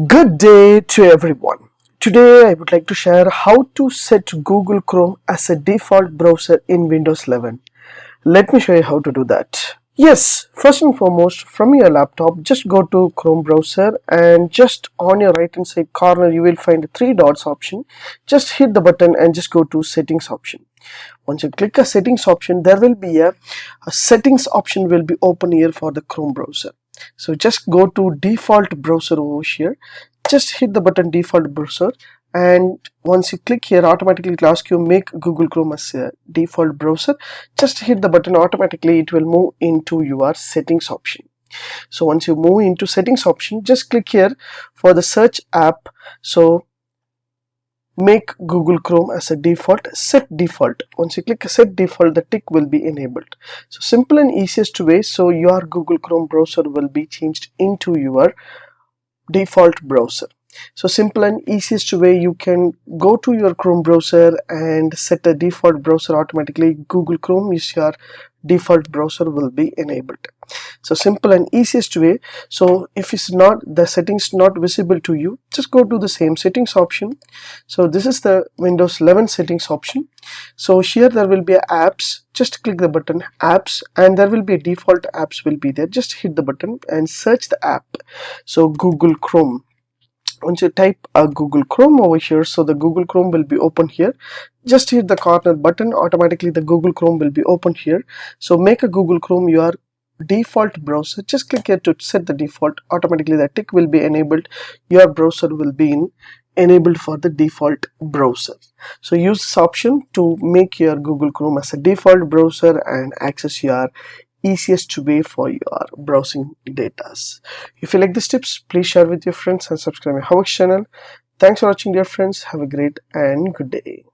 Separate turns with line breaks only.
Good day to everyone. Today I would like to share how to set Google Chrome as a default browser in Windows 11. Let me show you how to do that. Yes, first and foremost, from your laptop, just go to Chrome browser and just on your right hand side corner you will find the three dots option. Just hit the button and just go to settings option. Once you click a settings option, there will be a settings option will be open here for the Chrome browser. So just go to default browser over here, just hit the button default browser, and once you click here, automatically it will ask you make Google Chrome as a default browser. Just hit the button, automatically it will move into your settings option. So once you move into settings option, just click here for the search app. So make Google Chrome as a default, set default. Once you click set default, the tick will be enabled. So simple and easiest way, so your Google Chrome browser will be changed into your default browser. So simple and easiest way, you can go to your Chrome browser and set a default browser automatically. Google Chrome is your default browser will be enabled. So simple and easiest way. So if it's not, the settings not visible to you, just go to the same settings option. So this is the Windows 11 settings option. So here there will be a apps, just click the button apps and there will be a default apps will be there. Just hit the button and search the app. So Google Chrome. Once you type a Google Chrome over here, so the Google Chrome will be open here. Just hit the corner button, automatically the Google Chrome will be open here. So make a Google Chrome your default browser. Just click here to set the default, automatically the tick will be enabled. Your browser will be enabled for the default browser. So use this option to make your Google Chrome as a default browser and access your easiest way for your browsing data. If you like these tips, please share with your friends and subscribe my HowXT channel. Thanks for watching, dear friends. Have a great and good day.